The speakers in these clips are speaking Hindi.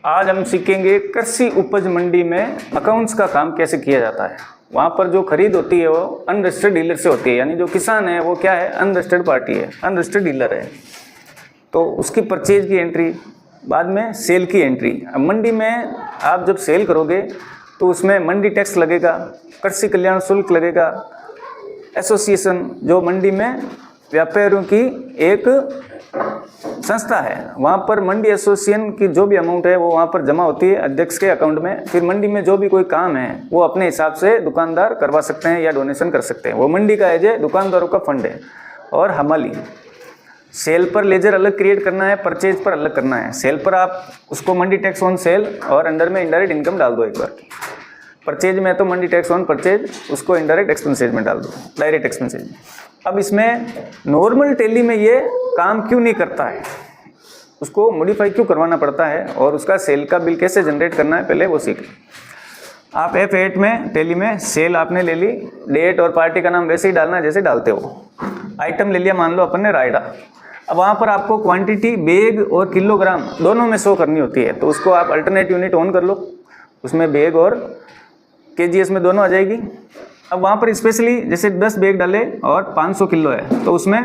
आज हम सीखेंगे कृषि उपज मंडी में अकाउंट्स का काम कैसे किया जाता है। वहाँ पर जो खरीद होती है वो अनरजिस्टर्ड डीलर से होती है, यानी जो किसान है वो क्या है, अनरजिस्टर्ड पार्टी है, अनरजिस्टर्ड डीलर है। तो उसकी परचेज की एंट्री, बाद में सेल की एंट्री। अब मंडी में आप जब सेल करोगे तो उसमें मंडी टैक्स लगेगा, कृषि कल्याण शुल्क लगेगा, एसोसिएशन जो मंडी में व्यापारियों की एक संस्था है, वहाँ पर मंडी एसोसिएशन की जो भी अमाउंट है वो वहाँ पर जमा होती है अध्यक्ष के अकाउंट में। फिर मंडी में जो भी कोई काम है वो अपने हिसाब से दुकानदार करवा सकते हैं या डोनेशन कर सकते हैं। वो मंडी का एज ए दुकानदारों का फंड है। और हमाली, सेल पर लेजर अलग क्रिएट करना है, परचेज पर अलग करना है। सेल पर आप उसको मंडी टैक्स ऑन सेल और अंडर में इनडायरेक्ट इनकम डाल दो एक बार। परचेज में तो मंडी टैक्स ऑन परचेज, उसको इनडायरेक्ट एक्सपेंसेज में डाल दो, डायरेक्ट एक्सपेंसेज में। अब इसमें नॉर्मल टैली में ये काम क्यों नहीं करता है, उसको मॉडिफाई क्यों करवाना पड़ता है और उसका सेल का बिल कैसे जनरेट करना है, पहले वो सीखें। आप F8 में टैली में सेल आपने ले ली, डेट और पार्टी का नाम वैसे ही डालना जैसे डालते हो। आइटम ले लिया, मान लो अपन ने रायडा। अब वहाँ पर आपको क्वांटिटी बैग और किलोग्राम दोनों में शो करनी होती है, तो उसको आप अल्टरनेट यूनिट ऑन कर लो, उसमें बैग और केजीएस में दोनों आ जाएगी। अब वहाँ पर स्पेशली जैसे 10 बैग डाले और 500 किलो है, तो उसमें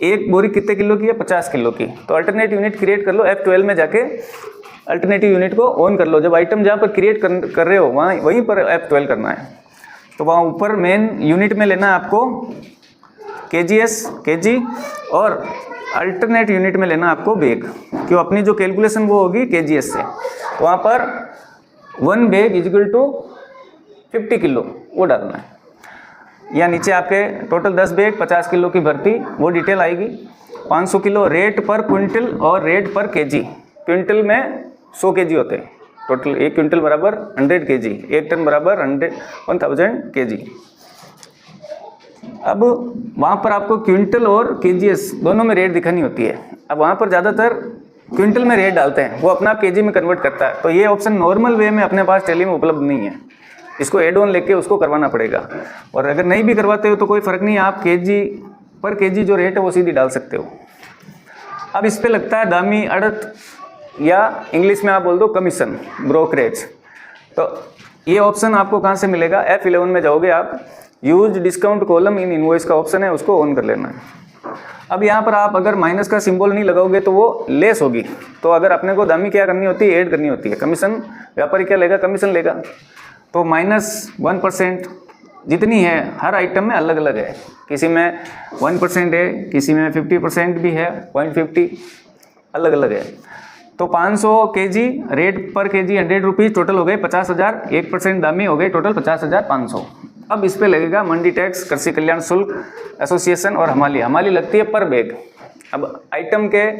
एक बोरी कितने किलो की है, 50 किलो की। तो अल्टरनेट यूनिट क्रिएट कर लो, F12 में जाके अल्टरनेटिव यूनिट को ऑन कर लो। जब आइटम जहाँ पर क्रिएट कर रहे हो वहाँ वहीं पर F12 करना है। तो वहाँ ऊपर मेन यूनिट में लेना है आपको केजीएस, केजी, और अल्टरनेट यूनिट में लेना आपको बैग, क्यों अपनी जो कैलकुलेशन वो होगी केजीएस से। तो वहाँ पर 1 बैग इक्वल टू 50 किलो वो डालना है, या नीचे आपके टोटल 10 बैग 50 किलो की भर्ती, वो डिटेल आएगी। 500 किलो रेट पर क्विंटल और रेट पर केजी। क्विंटल में 100 केजी होते हैं टोटल, 1 क्विंटल बराबर 100 केजी, 1 टन बराबर 1000 केजी। अब वहाँ पर आपको क्विंटल और केजीएस दोनों में रेट दिखानी होती है। अब वहाँ पर ज़्यादातर क्विंटल में रेट डालते हैं, वो अपना केजी में कन्वर्ट करता है। तो ये ऑप्शन नॉर्मल वे में अपने पास टैली में उपलब्ध नहीं है, इसको एड ऑन लेके उसको करवाना पड़ेगा। और अगर नहीं भी करवाते हो तो कोई फ़र्क नहीं है, आप केजी पर केजी जो रेट है वो सीधी डाल सकते हो। अब इस पे लगता है दामी, अड़त, या इंग्लिश में आप बोल दो कमीशन, ब्रोकरेज। तो ये ऑप्शन आपको कहाँ से मिलेगा, F11 में जाओगे आप, use discount column in invoice का ऑप्शन है, उसको ऑन कर लेना है। अब यहाँ पर आप अगर माइनस का सिंबल नहीं लगाओगे तो वो लेस होगी। तो अगर अपने को दामी क्या करनी होती है, ऐड करनी होती है। कमीशन व्यापारी क्या लेगा, कमीशन लेगा। तो -1% जितनी है हर आइटम में अलग अलग है, किसी में 1% है, किसी में 50% भी है, 0.50 अलग अलग है। तो 500 केजी रेट पर केजी 100 रुपीज़, टोटल हो गए 50,000, 1% दामी हो गए, टोटल 50,500। अब इस पे लगेगा मंडी टैक्स, कृषि कल्याण शुल्क, एसोसिएशन और हमाली लगती है पर बैग। अब आइटम के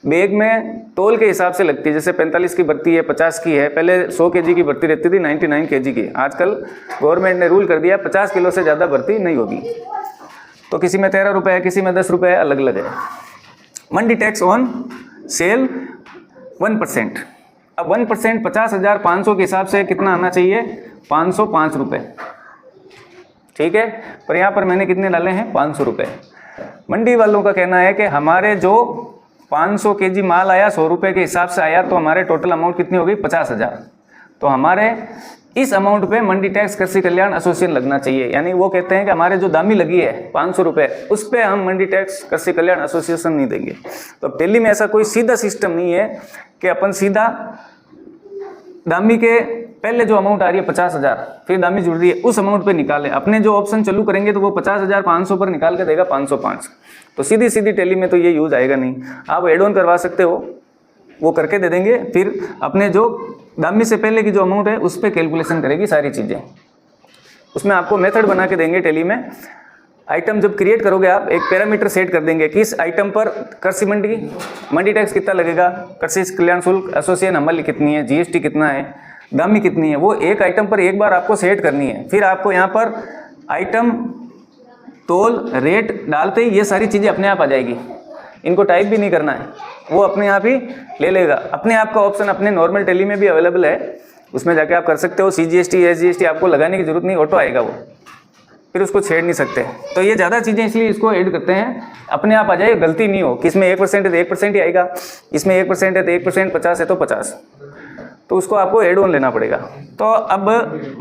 बैग में तोल के हिसाब से लगती है, जैसे 45 की भर्ती है, 50 की है। पहले 100 केजी की भर्ती रहती थी, 99 केजी की। आजकल गवर्नमेंट ने रूल कर दिया 50 किलो से ज़्यादा भर्ती नहीं होगी। तो किसी में 13 रुपये है, किसी में 10 रुपये है, अलग अलग है। मंडी टैक्स ऑन सेल 1%। अब 1% 50,500 के हिसाब से कितना आना चाहिए, 505 रुपये, ठीक है। पर यहाँ पर मैंने कितने डाले हैं, 500 रुपये। मंडी वालों का कहना है कि हमारे जो 500 केजी माल आया 100 रुपये के हिसाब से आया, तो हमारे टोटल अमाउंट कितनी होगी, 50,000। तो हमारे इस अमाउंट पे मंडी टैक्स कृषि कल्याण एसोसिएशन लगना चाहिए। यानी वो कहते हैं कि हमारे जो दामी लगी है 500 रुपये, उस पर हम मंडी टैक्स कृषि कल्याण एसोसिएशन नहीं देंगे। तो दिल्ली में ऐसा कोई सीधा सिस्टम नहीं है कि अपन सीधा दामी के पहले जो अमाउंट आ रही है 50,000, फिर दामी जुड़ रही है, उस अमाउंट पे निकाले। अपने जो ऑप्शन चालू करेंगे तो वो 50,500 पर निकाल के देगा 505। तो सीधी टैली में तो ये यूज आएगा नहीं। आप एड ऑन करवा सकते हो, वो करके दे देंगे, फिर अपने जो दामी से पहले की जो अमाउंट है उस पर कैलकुलेशन करेगी सारी चीज़ें। उसमें आपको मेथड बना के देंगे टैली में। आइटम जब क्रिएट करोगे आप एक पैरामीटर सेट कर देंगे कि इस आइटम पर कृषि मंडी टैक्स कितना लगेगा, कृषि कल्याण शुल्क, एसोसिएशन हमारी कितनी है, जीएसटी कितना है, दामी कितनी है, वो एक आइटम पर एक बार आपको सेट करनी है। फिर आपको यहाँ पर आइटम, तोल, रेट डालते ही ये सारी चीज़ें अपने आप आ जाएगी। इनको टाइप भी नहीं करना है, वो अपने आप ही ले लेगा। अपने आप का ऑप्शन अपने नॉर्मल टैली में भी अवेलेबल है, उसमें जाके आप कर सकते हो। CGST SGST आपको लगाने की जरूरत नहीं, ऑटो आएगा वो, फिर उसको छेड़ नहीं सकते। तो ये ज़्यादा चीज़ें इसलिए इसको ऐड करते हैं, अपने आप आ जाए, गलती नहीं हो कि इसमें 1% है तो 1% ही आएगा, इसमें 1% है तो 1%, 50 है तो 50। तो उसको आपको एड ऑन लेना पड़ेगा। तो अब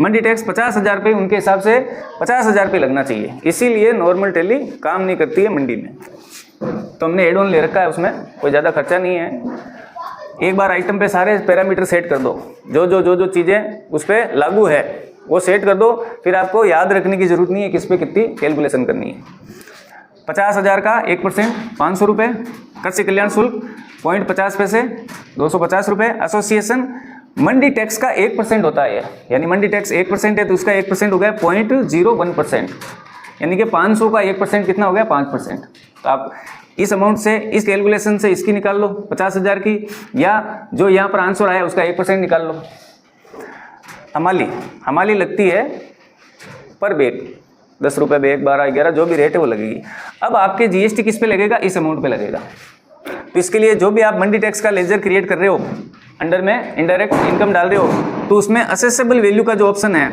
मंडी टैक्स 50,000 रुपये उनके हिसाब से 50,000 रुपये लगना चाहिए, इसीलिए नॉर्मल टैली काम नहीं करती है मंडी में। तो हमने एड ऑन ले रखा है, उसमें कोई ज़्यादा खर्चा नहीं है। एक बार आइटम पे सारे पैरामीटर सेट कर दो, जो चीज़ें उस पर लागू है वो सेट कर दो, फिर आपको याद रखने की ज़रूरत नहीं है किस पे कितनी कैलकुलेशन करनी है। 50,000 का 1% 500 रुपये, कृषि कल्याण शुल्क 0.50 पैसे 250 रुपये, एसोसिएशन मंडी टैक्स का 1% होता है, यानी मंडी टैक्स 1% है तो उसका 1% हो गया 0.01%, यानी कि 500 का 1% कितना हो गया 5%। तो आप इस अमाउंट से, इस कैलकुलेशन से इसकी निकाल लो 50,000 की, या जो यहाँ पर आंसर आया उसका 1% निकाल लो। हमाली लगती है पर बैग 10 रुपये बैग, 12, 11 जो भी रेट है वो लगेगी। अब आपके जीएसटी किस पे लगेगा, इस अमाउंट पे लगेगा। तो इसके लिए जो भी आप मंडी टैक्स का लेजर क्रिएट कर रहे हो, अंडर में इनडायरेक्ट इनकम डाल रहे हो, तो उसमें असेसेबल वैल्यू का जो ऑप्शन है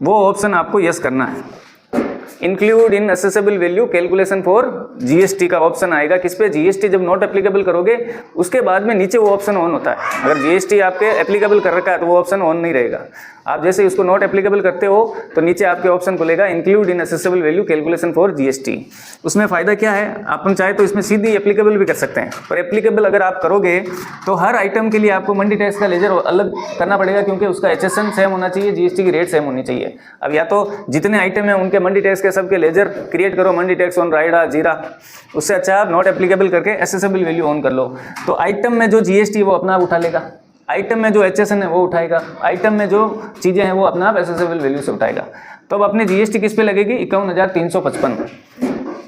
वो ऑप्शन आपको यस करना है। Include in accessible value calculation for GST का ऑप्शन आएगा। किस पे, जीएसटी जब नॉट एप्लीकेबल करोगे उसके बाद में नीचे वो ऑप्शन ऑन होता है। अगर जीएसटी आपके एप्लीकेबल कर रखा है तो वो ऑप्शन ऑन नहीं रहेगा। आप जैसे उसको नॉट एप्लीकेबल करते हो तो नीचे आपके ऑप्शन खुलेगा include in accessible value calculation for GST. उसमें फ़ायदा क्या है, अपन चाहे तो इसमें सीधी एप्लीकेबल भी कर सकते हैं, पर एप्लीकेबल अगर आप करोगे तो हर आइटम के लिए आपको मंडी टैक्स का लेजर अलग करना पड़ेगा, क्योंकि उसका एचएसएन सेम होना चाहिए, जीएसटी की रेट सेम होनी चाहिए। अब या तो जितने आइटम हैं उनके मंडी टैक्स के सबके लेजर क्रिएट करो, मंडी टैक्स ऑन राइडा जीरा, उससे अच्छा आप नॉट एप्लीकेबल करके एसेसेबल वैल्यू ऑन कर लो। तो आइटम में जो जीएसटी है वो अपना आप उठा लेगा, आइटम में जो एचएसएन है वो उठाएगा, आइटम में जो चीज़ें हैं वो अपना आप एसेसेबल वैल्यू से उठाएगा। तो अब अपने जीएसटी किस पे लगेगी, 51,355।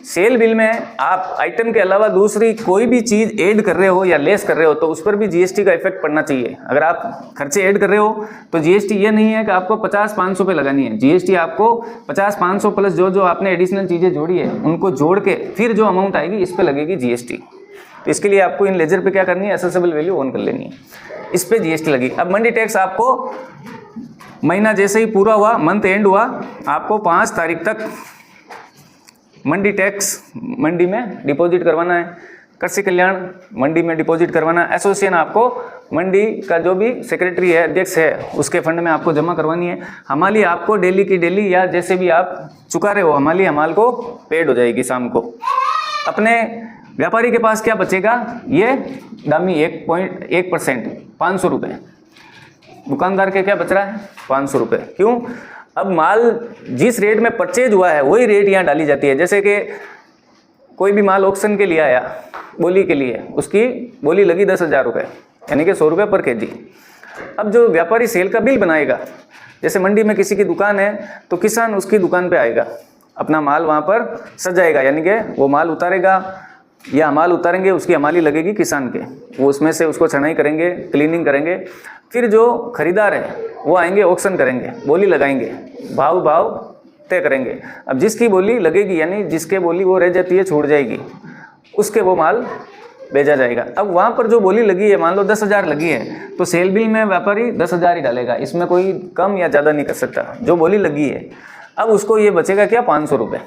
सेल बिल में आप आइटम के अलावा दूसरी कोई भी चीज़ ऐड कर रहे हो या लेस कर रहे हो तो उस पर भी जीएसटी का इफेक्ट पड़ना चाहिए। अगर आप खर्चे ऐड कर रहे हो तो जीएसटी ये नहीं है कि आपको 50-500 पे लगानी है, जीएसटी आपको 50-500 प्लस जो आपने एडिशनल चीज़ें जोड़ी है उनको जोड़ के फिर जो अमाउंट आएगी इस पर लगेगी जीएसटी। तो इसके लिए आपको इन लेजर पे क्या करनी है, एसेसेबल वैल्यू ऑन कर लेनी है, इस पर जीएसटी लगी। अब मंडी टैक्स आपको महीना जैसे ही पूरा हुआ, मंथ एंड हुआ, आपको 5 तारीख तक मंडी टैक्स मंडी में डिपॉजिट करवाना है, कृषि कल्याण मंडी में डिपॉजिट करवाना है, एसोसिएशन आपको मंडी का जो भी सेक्रेटरी है, अध्यक्ष है, उसके फंड में आपको जमा करवानी है। हमाली आपको डेली की डेली या जैसे भी आप चुका रहे हो हमाली हमाल को पेड हो जाएगी शाम को। अपने व्यापारी के पास क्या बचेगा, ये दामी 1.1% 500 रुपये। दुकानदार के क्या बच रहा है 500 रुपये। क्यों, अब माल जिस रेट में परचेज हुआ है वही रेट यहाँ डाली जाती है। जैसे कि कोई भी माल ऑक्शन के लिए आया बोली के लिए, उसकी बोली लगी 10,000 रुपये, यानी कि 100 रुपये पर केजी। अब जो व्यापारी सेल का बिल बनाएगा, जैसे मंडी में किसी की दुकान है तो किसान उसकी दुकान पे आएगा, अपना माल वहाँ पर सजाएगा, यानी कि वो माल उतारेगा या माल उतारेंगे, उसकी हमाली लगेगी किसान के, वो उसमें से उसको छनाई करेंगे, क्लीनिंग करेंगे। फिर जो खरीदार है वो आएंगे, ऑक्शन करेंगे, बोली लगाएंगे, भाव तय करेंगे। अब जिसकी बोली लगेगी, यानी जिसके बोली वो रह जाती है, छूट जाएगी, उसके वो माल भेजा जाएगा। अब वहाँ पर जो बोली लगी है, मान लो 10,000 लगी है, तो सेल बिल में व्यापारी 10,000 ही डालेगा, इसमें कोई कम या ज़्यादा नहीं कर सकता, जो बोली लगी है। अब उसको ये बचेगा क्या, 500 रुपये।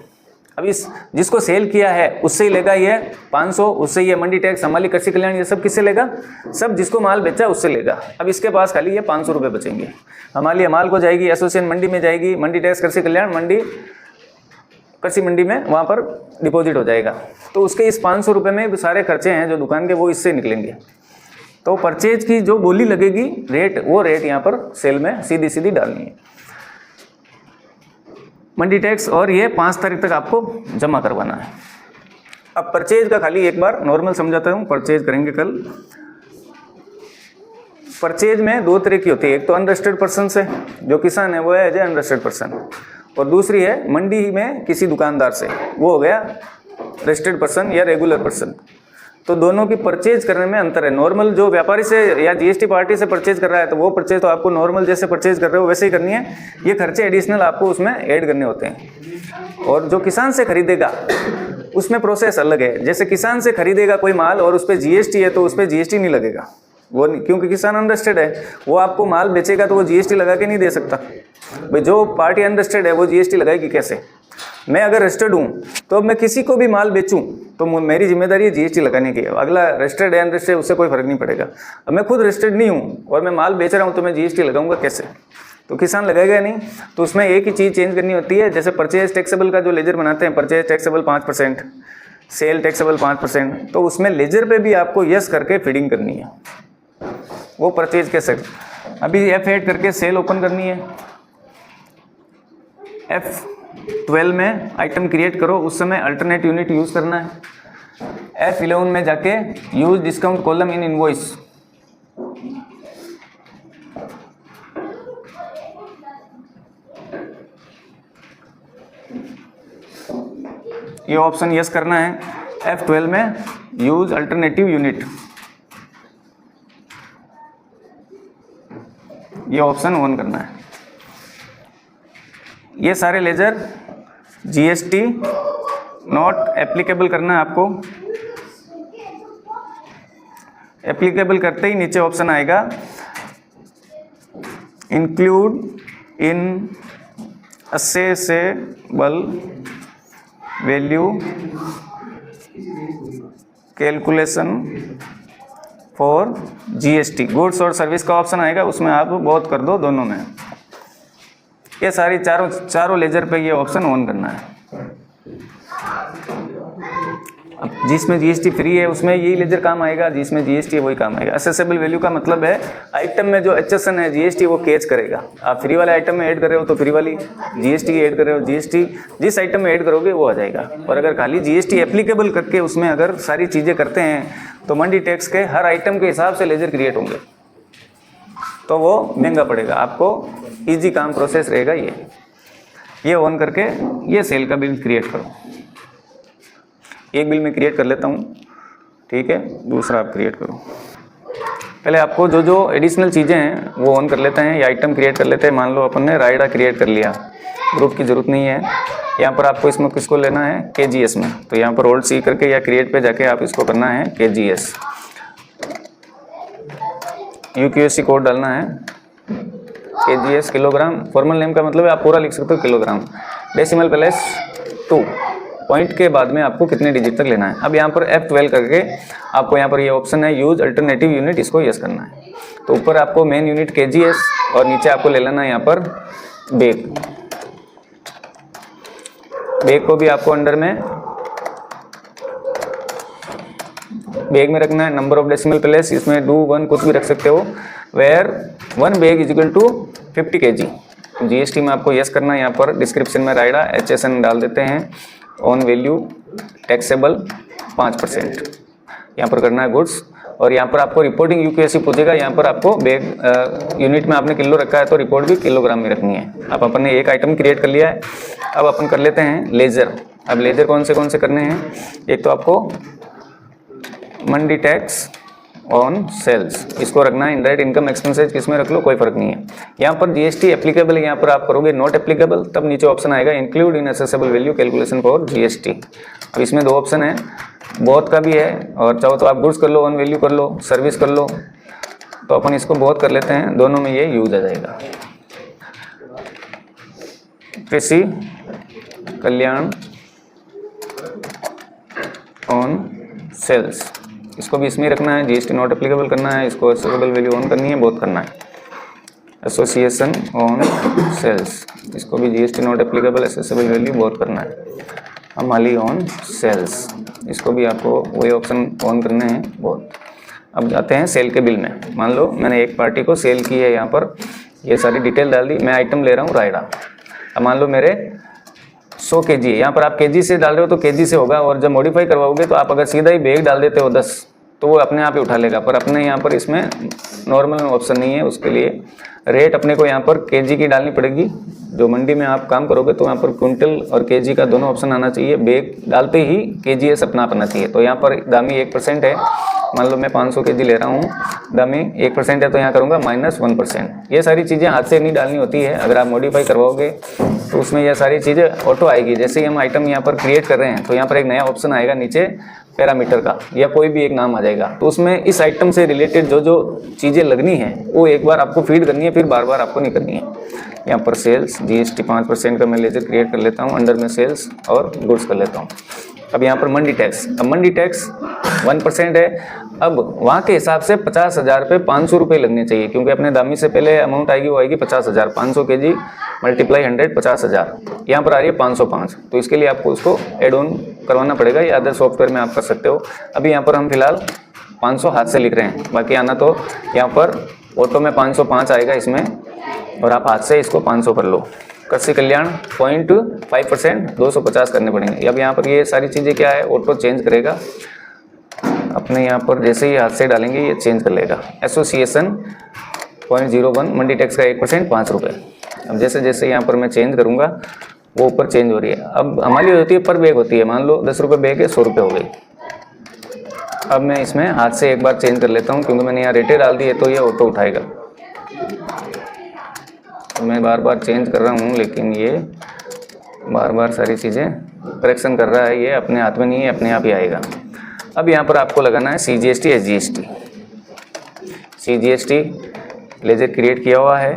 अब इस जिसको सेल किया है उससे ही लेगा ये 500, उससे ये मंडी टैक्स, हमारी कृषि कल्याण, ये सब किससे लेगा, सब जिसको माल बेचा उससे लेगा। अब इसके पास खाली ये 500 रुपये बचेंगे। हमारी माल को जाएगी एसोसिएशन मंडी में जाएगी, मंडी टैक्स कृषि कल्याण मंडी कृषि मंडी में वहाँ पर डिपॉजिट हो जाएगा। तो उसके इस 500 रुपये में सारे खर्चे हैं जो दुकान के वो इससे निकलेंगे। तो परचेज की जो बोली लगेगी रेट, वो रेट यहाँ पर सेल में सीधी सीधी डालनी है मंडी टैक्स, और ये 5 तारीख तक आपको जमा करवाना है। अब परचेज का खाली एक बार नॉर्मल समझाता हूँ, परचेज करेंगे कल। परचेज में 2 तरह की होती है, एक तो अनरजिस्टर्ड पर्सन से, जो किसान है वो है एज ए अनरजिस्टर्ड पर्सन, और दूसरी है मंडी में किसी दुकानदार से, वो हो गया रजिस्टर्ड पर्सन या रेगुलर पर्सन। तो दोनों की परचेज करने में अंतर है। नॉर्मल जो व्यापारी से या जीएसटी पार्टी से परचेज कर रहा है तो वो परचेज तो आपको नॉर्मल जैसे परचेज कर रहे हो वैसे ही करनी है, ये खर्चे एडिशनल आपको उसमें ऐड करने होते हैं। और जो किसान से खरीदेगा उसमें प्रोसेस अलग है। जैसे किसान से खरीदेगा कोई माल और उस पर जीएसटी है तो उस पर जीएसटी नहीं लगेगा, वो नहीं, क्योंकि किसान अनरजिस्टर्ड है, वो आपको माल बेचेगा तो वो जीएसटी लगा के नहीं दे सकता। भाई जो पार्टी अनरजिस्टर्ड है वो जीएसटी लगाएगी कैसे। मैं अगर रजिस्टर्ड हूँ तो अब मैं किसी को भी माल बेचूं तो मेरी जिम्मेदारी है जीएसटी लगाने की। अगला रजिस्टर्ड है अनरजिस्टर्ड उससे कोई फर्क नहीं पड़ेगा। अब मैं खुद रजिस्टर्ड नहीं हूँ और मैं माल बेच रहा हूँ तो मैं जीएसटी लगाऊंगा कैसे? तो किसान लगाएगा नहीं। तो उसमें एक ही चीज़ चेंज करनी होती है, जैसे परचेज टैक्सेबल का जो लेजर बनाते हैं, परचेज टैक्सेबल 5%, सेल टैक्सेबल 5%, तो उसमें लेजर पे भी आपको यस करके फीडिंग करनी है। वो परचेज कैसे? अभी F8 करके सेल ओपन करनी है, F12 में आइटम क्रिएट करो, उस समय अल्टरनेट यूनिट यूज़ करना है। F11 में जाके use discount column in invoice, ये ऑप्शन यस करना है। F12 में यूज अल्टरनेटिव यूनिट, ये ऑप्शन ऑन करना है। ये सारे लेजर जीएसटी नॉट एप्लीकेबल करना है आपको। एप्लीकेबल करते ही नीचे ऑप्शन आएगा include in accessible value calculation for GST. Goods और सर्विस का ऑप्शन आएगा, उसमें आप बहुत कर दो दोनों में। ये सारी चारों लेजर पे ये ऑप्शन ऑन करना है। अब जिसमें जीएसटी फ्री है उसमें यही लेजर काम आएगा, जिसमें जीएसटी है वही काम आएगा। असेसेबल वैल्यू का मतलब है आइटम में जो एचएसएन है जीएसटी वो कैच करेगा। आप फ्री वाले आइटम में ऐड कर रहे हो तो फ्री वाली जीएसटी की ऐड कर रहे हो, जीएसटी जिस आइटम में ऐड करोगे वो आ जाएगा। और अगर खाली जीएसटी एप्लीकेबल करके उसमें अगर सारी चीज़ें करते हैं तो मंडी टैक्स के हर आइटम के हिसाब से लेजर क्रिएट होंगे, तो वो महंगा पड़ेगा आपको। ईजी काम प्रोसेस रहेगा ये ऑन करके ये सेल का बिल क्रिएट करो। एक बिल में क्रिएट कर लेता हूँ, ठीक है, दूसरा आप क्रिएट करो। पहले आपको जो एडिशनल चीज़ें हैं वो ऑन कर लेते हैं, या आइटम क्रिएट कर लेते हैं। मान लो अपन ने राइडा क्रिएट कर लिया, ग्रुप की ज़रूरत नहीं है। यहाँ पर आपको इसमें किसको लेना है, KGS में, तो यहाँ पर ओल्ड सी करके या क्रिएट पे जाके आप इसको करना है KGS, UQSC कोड डालना है KGS किलोग्राम। फॉर्मल नेम का मतलब है आप पूरा लिख सकते हो किलोग्राम। डेसिमल प्लेस 2, पॉइंट के बाद में आपको कितने डिजिट तक लेना है। अब यहाँ पर F12 करके आपको यहाँ पर ये ऑप्शन है यूज अल्टरनेटिव यूनिट, इसको यस करना है। तो ऊपर आपको मेन यूनिट KGS और नीचे आपको ले लेना है यहाँ पर बेग। बेग को भी आपको अंडर में बेग में रखना है। नंबर ऑफ डेसिमल प्लेस इसमें डू 1 कुछ भी रख सकते हो। Where 1 bag is equal to 50 kg। GST में आपको यस करना है। यहाँ पर डिस्क्रिप्शन में राइडा HSN डाल देते हैं। ऑन वैल्यू टैक्सेबल 5%, यहाँ पर करना है गुड्स। और यहाँ पर आपको रिपोर्टिंग UQSC पूछेगा। यहाँ पर आपको बेग यूनिट में आपने किलो रखा है तो रिपोर्ट भी किलोग्राम में रखनी है। अब अपन ने एक आइटम क्रिएट कर लिया है। अब अपन कर लेते हैं लेजर। अब लेजर कौन से करने हैं, एक तो आपको मंडी टैक्स ऑन सेल्स, इसको रखना है। इनडायरेक्ट इनकम एक्सपेंसेस किस में रख लो, कोई फर्क नहीं है। यहाँ पर जीएसटी एप्लीकेबल है, यहाँ पर आप करोगे नॉट एप्लीकेबल, तब नीचे ऑप्शन आएगा include in accessible value calculation for GST. अब इसमें 2 ऑप्शन है, बहुत का भी है और चाहो तो आप गुड्स कर लो, ऑन वैल्यू कर लो, सर्विस कर लो। तो अपन इसको बहुत कर लेते हैं, दोनों में ये यूज आ जाएगा। कृषि कल्याण ऑन सेल्स, इसको भी इसमें रखना है। जीएसटी नॉट एप्लीकेबल करना है, इसको असेसेबल वैल्यू ऑन करनी है, बहुत करना है। एसोसिएशन ऑन सेल्स, इसको भी GST not applicable, accessible value बहुत करना है। हमाली ऑन सेल्स, इसको भी आपको वही ऑप्शन ऑन करने हैं बहुत। अब जाते हैं सेल के बिल में। मान लो मैंने एक पार्टी को सेल की है, यहाँ पर ये सारी डिटेल डाल दी। मैं आइटम ले रहा हूँ रायडा। अब मान लो मेरे 100 kg है, यहाँ पर आप kg से डाल रहे हो तो kg से होगा। और जब मॉडिफाई करवाओगे तो आप अगर सीधा ही बैग डाल देते हो 10 तो वो अपने आप ही उठा लेगा। पर अपने यहाँ पर इसमें नॉर्मल ऑप्शन नहीं है, उसके लिए रेट अपने को यहाँ पर kg की डालनी पड़ेगी। जो मंडी में आप काम करोगे तो यहाँ पर क्विंटल और kg का दोनों ऑप्शन आना चाहिए। बैग डालते ही KGS अपना अपना चाहिए। तो यहाँ पर दामी 1% है, मान लो मैं 500 kg ले रहा हूँ, दामी 1% है तो यहाँ करूँगा -1%। ये सारी चीज़ें हाथ से नहीं डालनी होती है। अगर आप मॉडिफाई करवाओगे तो उसमें यह सारी चीज़ें ऑटो आएगी। जैसे ही हम आइटम यहाँ पर क्रिएट कर रहे हैं तो यहाँ पर एक नया ऑप्शन आएगा नीचे पैरामीटर का या कोई भी एक नाम आ जाएगा, तो उसमें इस आइटम से रिलेटेड जो जो चीज़ें लगनी है वो एक बार आपको फीड करनी है, फिर बार बार आपको नहीं करनी है। यहाँ पर सेल्स GST 5% का मैं लेजर क्रिएट कर लेता हूँ, अंडर में सेल्स और गुड्स कर लेता हूँ। अब यहाँ पर मंडी टैक्स, अब मंडी टैक्स 1% है। अब वहाँ के हिसाब से 50,000 पे 500 रुपये लगने चाहिए, क्योंकि अपने दामी से पहले अमाउंट आएगी वो आएगी 50,000, 500 kg मल्टीप्लाई 100 50,000, यहाँ पर आ रही है 505। तो इसके लिए आपको उसको एड ऑन करवाना पड़ेगा, या अदर सॉफ्टवेयर में आप कर सकते हो। अभी यहाँ पर हम फिलहाल 500 हाथ से लिख रहे हैं, बाकी आना तो यहाँ पर ऑटो में 505 आएगा इसमें, और आप हाथ से इसको 500 कर लो। कृषि कल्याण 0.5% 250 करने पड़ेंगे। अब यहाँ पर ये सारी चीज़ें क्या है, ऑटो चेंज करेगा अपने यहाँ पर, जैसे ही हाथ से डालेंगे ये चेंज कर लेगा। एसोसिएशन 0.01, मंडी टैक्स का 1% 5 रुपये। अब जैसे जैसे यहाँ पर मैं चेंज करूँगा वो ऊपर चेंज हो रही है। अब हमारी होती है पर बैग होती है, मान लो 10 रुपये बैग है, 100 रुपये हो गई। अब मैं इसमें हाथ से एक बार चेंज कर लेता हूँ, क्योंकि मैंने यहाँ रेटें डाल दी है तो ये ऑटो उठाएगा। तो मैं बार बार चेंज कर रहा हूँ, लेकिन ये बार बार सारी चीज़ें करेक्शन कर रहा है, ये अपने हाथ में नहीं है, अपने आप ही आएगा। अब यहाँ पर आपको लगाना है CGST SGST। CGST laser create किया हुआ है,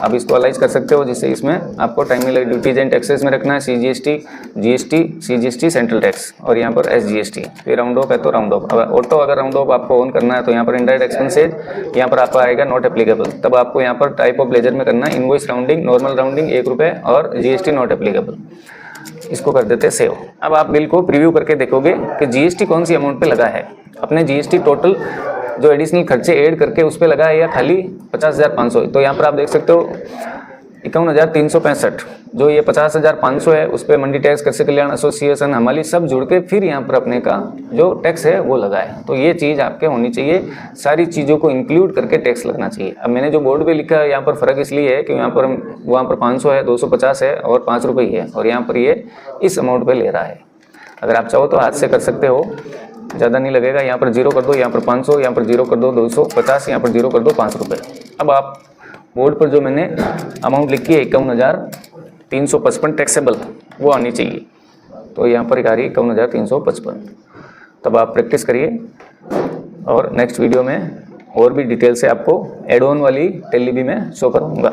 आप इसको अलाइज कर सकते हो, जिससे इसमें आपको टाइम मिले। ड्यूटीज एंड टैक्सेस में रखना है CGST, GST, CGST central tax, और यहाँ पर SGST। फिर राउंड ऑफ है तो राउंड ऑफ। अगर ऑटो अगर राउंड ऑफ आपको ऑन करना है तो यहाँ पर इनडायरेक्ट एक्सपेंसेज, यहाँ पर आपका आएगा नॉट एप्लीकेबल। तब आपको यहाँ पर टाइप ऑफ लेजर में करना है इनवॉइस राउंडिंग, नॉर्मल राउंडिंग 1 रुपये, और GST नॉट एप्लीकेबल। इसको कर देते सेव। अब आप बिल को प्रीव्यू करके देखोगे कि GST कौन सी अमाउंट पे लगा है। अपने GST टोटल जो एडिशनल खर्चे ऐड करके उस पे लगा है, या खाली 50,500। तो यहाँ पर आप देख सकते हो 51,365, जो ये 50,500 है उस पर मंडी टैक्स, कृषि कल्याण, एसोसिएशन, हमारी सब जुड़ के फिर यहाँ पर अपने का जो टैक्स है वो लगा है। तो ये चीज़ आपके होनी चाहिए, सारी चीज़ों को इंक्लूड करके टैक्स लगना चाहिए। अब मैंने जो बोर्ड पे लिखा है यहाँ पर फ़र्क इसलिए है कि यहाँ पर वहाँ पर 500 है, 250 है और 5 रुपये ही है, और यहाँ पर ये इस अमाउंट पर ले रहा है। अगर आप चाहो तो हाथ से कर सकते हो, ज़्यादा नहीं लगेगा। यहाँ पर 0 कर दो, यहाँ पर 500, यहाँ पर 0 कर दो 250, यहाँ पर 0 कर दो 5 रुपये। अब आप बोर्ड पर जो मैंने अमाउंट लिखी है 51,355 टैक्सेबल, वो आनी चाहिए। तो यहाँ पर आ रही है 51,355। तब आप प्रैक्टिस करिए, और नेक्स्ट वीडियो में और भी डिटेल से आपको एड ऑन वाली टेलीबी में शो करूँगा।